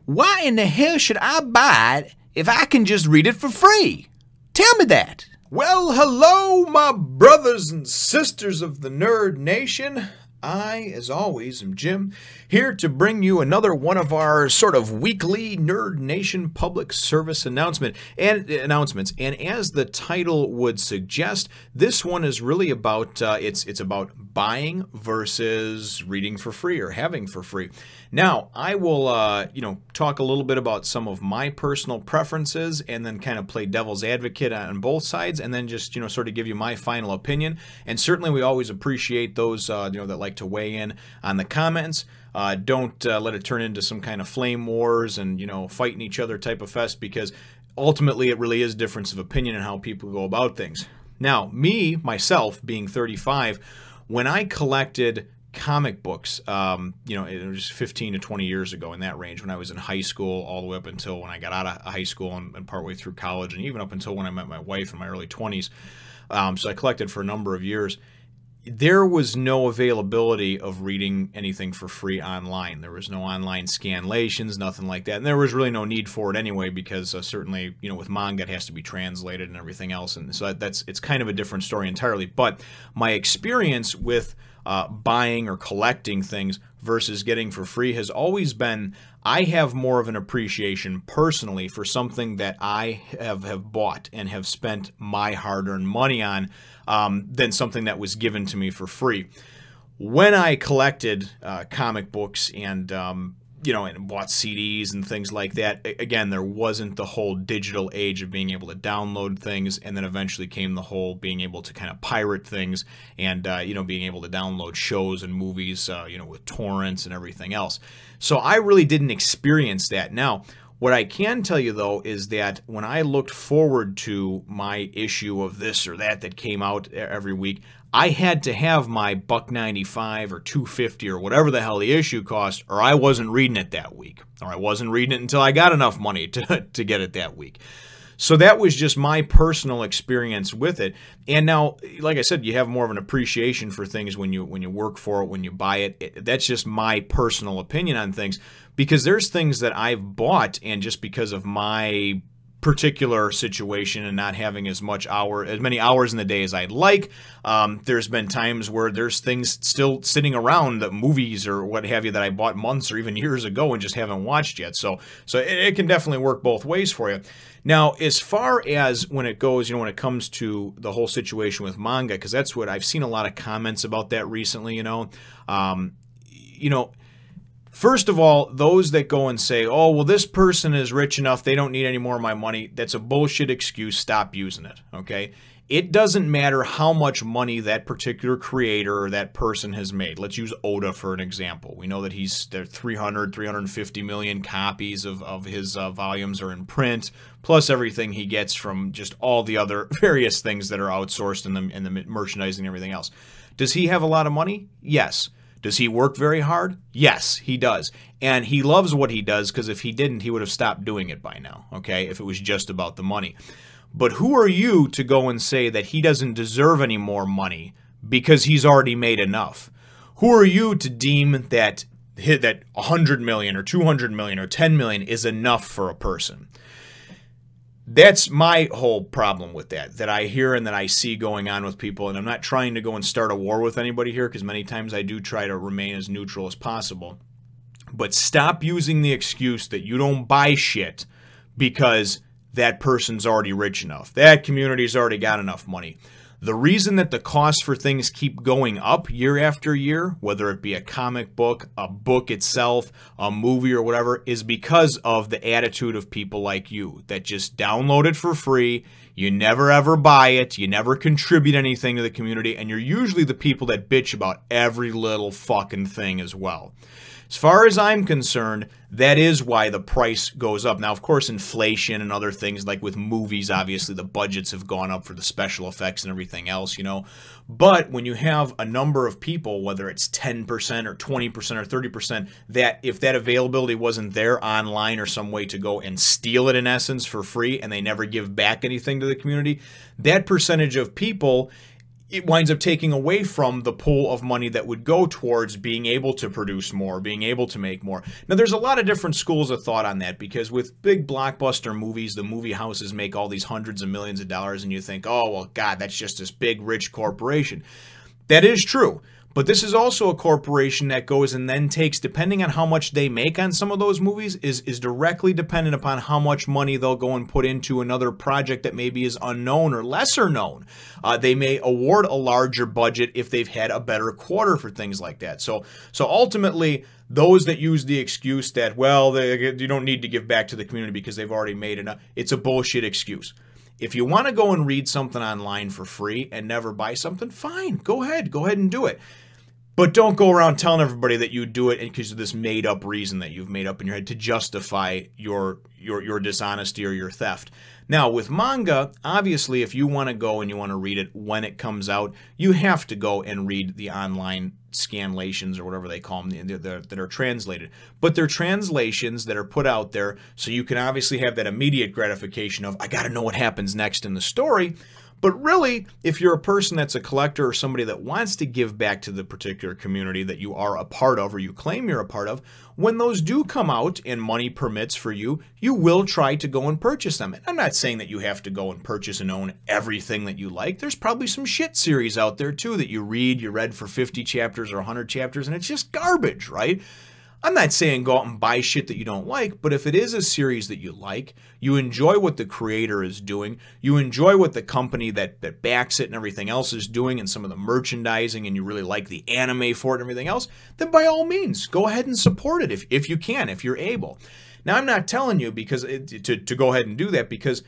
Why in the hell should I buy it if I can just read it for free? Tell me that. Well, hello, my brothers and sisters of the Nerd Nation. I, as always, am Jim, here to bring you another one of our sort of weekly Nerd Nation public service announcements. And as the title would suggest, this one is really about it's about buying versus reading for free or having for free. Now, I will talk a little bit about some of my personal preferences and then kind of play devil's advocate on both sides, and then just sort of give you my final opinion. And certainly, we always appreciate those that like to weigh in on the comments. Don't let it turn into some kind of flame wars and fighting each other type of fest, because ultimately it really is a difference of opinion in how people go about things. Now, myself, being 35, when I collected comic books, it was 15 to 20 years ago, in that range, when I was in high school, all the way up until when I got out of high school and partway through college, and even up until when I met my wife in my early 20s. So I collected for a number of years. There was no availability of reading anything for free online. There was no online scanlations, nothing like that. And there was really no need for it anyway, because certainly, with manga, it has to be translated and everything else. And so it's kind of a different story entirely. But my experience with buying or collecting things versus getting for free has always been, I have more of an appreciation personally for something that I have bought and have spent my hard-earned money on than something that was given to me for free. When I collected comic books and and bought CDs and things like that, again, there wasn't the whole digital age of being able to download things, and then eventually came the whole being able to kind of pirate things and, being able to download shows and movies, with torrents and everything else. So I really didn't experience that. Now, what I can tell you, though, is that when I looked forward to my issue of this or that came out every week, I had to have my $1.95 or $2.50 or whatever the hell the issue cost, or I wasn't reading it that week, or I wasn't reading it until I got enough money to get it that week. So that was just my personal experience with it. And now, like I said, you have more of an appreciation for things when you work for it, when you buy it. That's just my personal opinion on things, because there's things that I've bought, and just because of my particular situation and not having as many hours in the day as I'd like, there's been times where there's things still sitting around, the movies or what have you, that I bought months or even years ago and just haven't watched yet. So it can definitely work both ways for you. Now, as far as when it goes, when it comes to the whole situation with manga, because that's what I've seen a lot of comments about that recently. First of all, those that go and say, oh, well, this person is rich enough, they don't need any more of my money, that's a bullshit excuse. Stop using it, okay? It doesn't matter how much money that particular creator or that person has made. Let's use Oda for an example. We know that there 350 million copies of his volumes are in print, plus everything he gets from just all the other various things that are outsourced in the merchandising and everything else. Does he have a lot of money? Yes. Does he work very hard? Yes, he does. And he loves what he does, because if he didn't, he would have stopped doing it by now, okay, if it was just about the money. But who are you to go and say that he doesn't deserve any more money because he's already made enough? Who are you to deem that 100 million or 200 million or 10 million is enough for a person? That's my whole problem with that I hear and that I see going on with people. And I'm not trying to go and start a war with anybody here, because many times I do try to remain as neutral as possible. But stop using the excuse that you don't buy shit because that person's already rich enough. That community's already got enough money. The reason that the costs for things keep going up year after year, whether it be a comic book, a book itself, a movie or whatever, is because of the attitude of people like you that just download it for free. You never ever buy it. You never contribute anything to the community. And you're usually the people that bitch about every little fucking thing as well. As far as I'm concerned, that is why the price goes up. Now, of course, inflation and other things, like with movies, obviously the budgets have gone up for the special effects and everything else, But when you have a number of people, whether it's 10% or 20% or 30%, that if that availability wasn't there online or some way to go and steal it in essence for free, and they never give back anything to the community, that percentage of people it winds up taking away from the pool of money that would go towards being able to produce more, being able to make more. Now, there's a lot of different schools of thought on that, because with big blockbuster movies, the movie houses make all these hundreds of millions of dollars, and you think, oh, well, God, that's just this big, rich corporation. That is true. But this is also a corporation that goes and then takes, depending on how much they make on some of those movies, is directly dependent upon how much money they'll go and put into another project that maybe is unknown or lesser known. They may award a larger budget if they've had a better quarter for things like that. So ultimately, those that use the excuse that, well, you don't need to give back to the community because they've already made enough, it's a bullshit excuse. If you want to go and read something online for free and never buy something, fine, go ahead and do it. But don't go around telling everybody that you do it because of this made-up reason that you've made up in your head to justify your dishonesty or your theft. Now, with manga, obviously, if you want to go and you want to read it when it comes out, you have to go and read the online scanlations or whatever they call them that are translated. But they're translations that are put out there so you can obviously have that immediate gratification of, I got to know what happens next in the story. But really, if you're a person that's a collector or somebody that wants to give back to the particular community that you are a part of or you claim you're a part of, when those do come out and money permits for you, you will try to go and purchase them. And I'm not saying that you have to go and purchase and own everything that you like. There's probably some shit series out there too that you read for 50 chapters or 100 chapters, and it's just garbage, right? I'm not saying go out and buy shit that you don't like, but if it is a series that you like, you enjoy what the creator is doing, you enjoy what the company that backs it and everything else is doing and some of the merchandising, and you really like the anime for it and everything else, then by all means, go ahead and support it if you can, if you're able. Now, I'm not telling you because to go ahead and do that because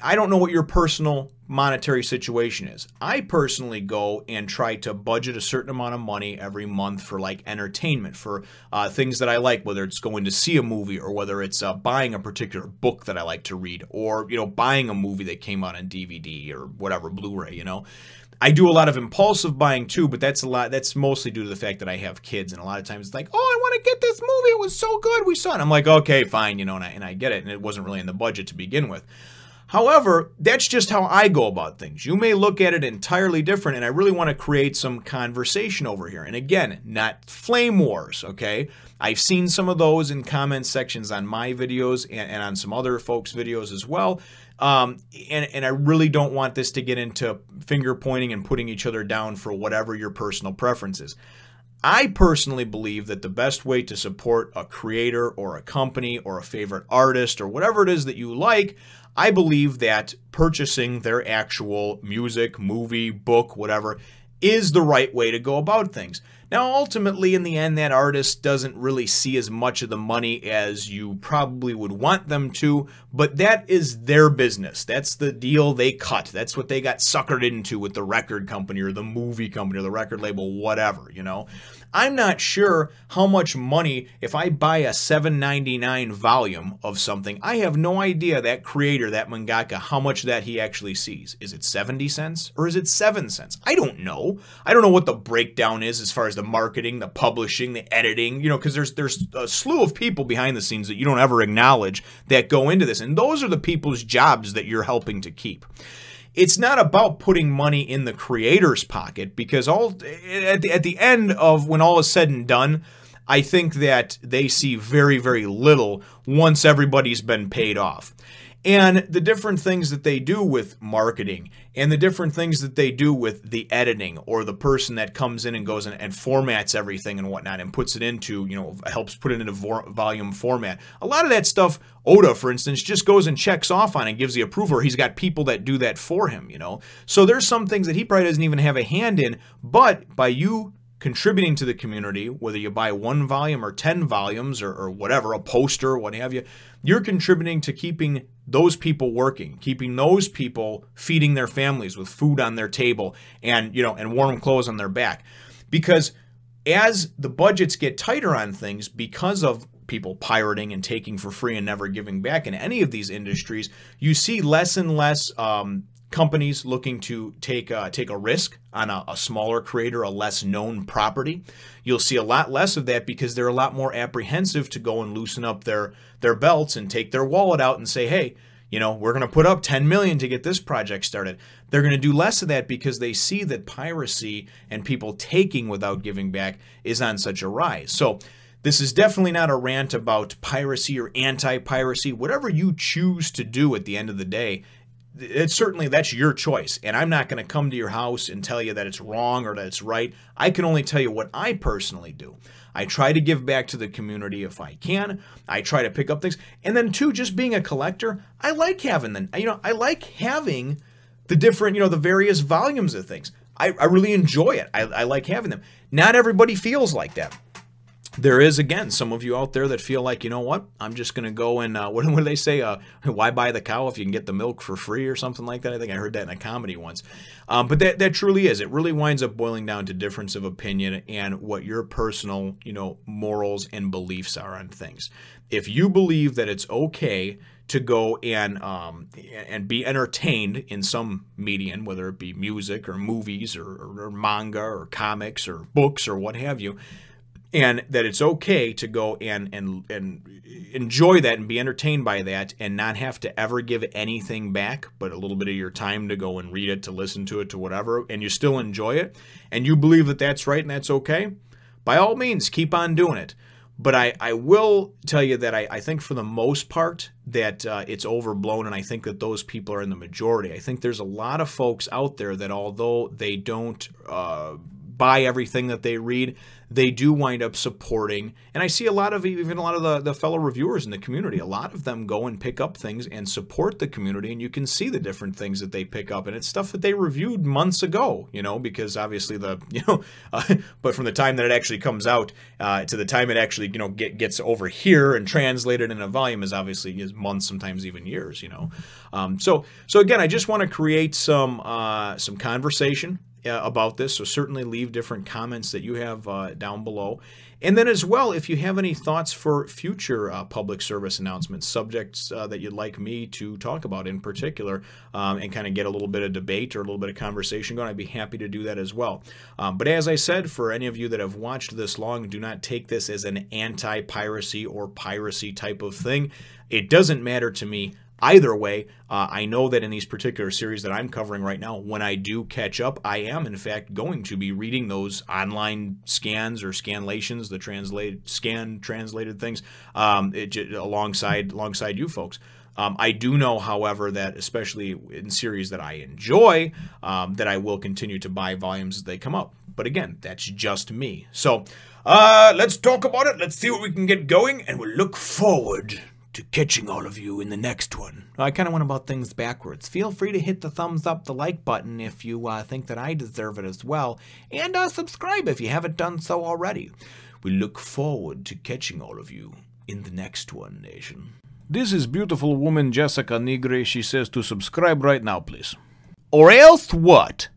I don't know what your personal monetary situation is. I personally go and try to budget a certain amount of money every month for like entertainment, for things that I like, whether it's going to see a movie or whether it's buying a particular book that I like to read, or, you know, buying a movie that came out on DVD or whatever, Blu-ray, you know. I do a lot of impulsive buying too, but that's mostly due to the fact that I have kids, and a lot of times it's like, oh, I want to get this movie, it was so good, we saw it. And I'm like, okay, fine, you know, and I get it, and it wasn't really in the budget to begin with. However, that's just how I go about things. You may look at it entirely different, and I really want to create some conversation over here. And again, not flame wars, okay? I've seen some of those in comment sections on my videos and on some other folks' videos as well. And I really don't want this to get into finger pointing and putting each other down for whatever your personal preference is. I personally believe that the best way to support a creator or a company or a favorite artist or whatever it is that you like, I believe that purchasing their actual music, movie, book, whatever, is the right way to go about things. Now, ultimately, in the end, that artist doesn't really see as much of the money as you probably would want them to, but that is their business. That's the deal they cut. That's what they got suckered into with the record company or the movie company or the record label, whatever, you know. I'm not sure how much money, if I buy a $7.99 volume of something, I have no idea that creator, that mangaka, how much that he actually sees. Is it 70 cents or is it 7 cents? I don't know. I don't know what the breakdown is as far as the marketing, the publishing, the editing, you know, because there's a slew of people behind the scenes that you don't ever acknowledge that go into this. And those are the people's jobs that you're helping to keep. It's not about putting money in the creator's pocket, because at the end of when all is said and done, I think that they see very, very little once everybody's been paid off. And the different things that they do with marketing and the different things that they do with the editing, or the person that comes in and goes in and formats everything and whatnot and puts it into, you know, helps put it into volume format. A lot of that stuff, Oda, for instance, just goes and checks off on and gives the approval. He's got people that do that for him, you know. So there's some things that he probably doesn't even have a hand in, but by you contributing to the community, whether you buy 1 volume or 10 volumes or whatever, a poster, what have you, you're contributing to keeping those people working, keeping those people feeding their families with food on their table and, you know, and warm clothes on their back. Because as the budgets get tighter on things, because of people pirating and taking for free and never giving back in any of these industries, you see less and less companies looking to take a risk on a smaller creator, a less known property. You'll see a lot less of that because they're a lot more apprehensive to go and loosen up their belts and take their wallet out and say, hey, You know, we're going to put up 10 million to get this project started. They're going to do less of that because they see that piracy and people taking without giving back is on such a rise. So this is definitely not a rant about piracy or anti-piracy. Whatever you choose to do at the end of the day, that's your choice. And I'm not going to come to your house and tell you that it's wrong or that it's right. I can only tell you what I personally do. I try to give back to the community if I can. I try to pick up things. And then too, just being a collector, I like having them. I like having the different, the various volumes of things. I really enjoy it. I like having them. Not everybody feels like that. There is, again, some of you out there that feel like, you know what, I'm just going to go and, what do they say, why buy the cow if you can get the milk for free or something like that? I think I heard that in a comedy once. But that truly is. It really winds up boiling down to difference of opinion and what your personal, morals and beliefs are on things. If you believe that it's okay to go and be entertained in some medium, whether it be music or movies or manga or comics or books or what have you, and that it's okay to go and enjoy that and be entertained by that and not have to ever give anything back but a little bit of your time to go and read it, to listen to it, to whatever, and you still enjoy it, and you believe that that's right and that's okay, by all means, keep on doing it. But I will tell you that I think for the most part that it's overblown, and I think that those people are in the majority. I think there's a lot of folks out there that although they don't buy everything that they read, they do wind up supporting. And I see even a lot of the fellow reviewers in the community, a lot of them go and pick up things and support the community, and you can see the different things that they pick up. And it's stuff that they reviewed months ago, because obviously but from the time that it actually comes out to the time it actually, gets over here and translated in a volume is months, sometimes even years, So again, I just want to create some conversation about this, so certainly leave different comments that you have down below. And then as well, if you have any thoughts for future public service announcements, subjects that you'd like me to talk about in particular, and kind of get a little bit of debate or a little bit of conversation going, I'd be happy to do that as well. But as I said, for any of you that have watched this long, do not take this as an anti-piracy or piracy type of thing. It doesn't matter to me either way. I know that in these particular series that I'm covering right now, when I do catch up, I am in fact going to be reading those online scans or scanlations, the translated things, alongside you folks. I do know, however, that especially in series that I enjoy, that I will continue to buy volumes as they come up. But again, that's just me. So let's talk about it. Let's see what we can get going, and we'll look forward to catching all of you in the next one. I kind of went about things backwards. Feel free to hit the thumbs up, the like button if you think that I deserve it as well, and subscribe if you haven't done so already. We look forward to catching all of you in the next one, Nation. This is beautiful woman Jessica Nigre. She says to subscribe right now, please. Or else what?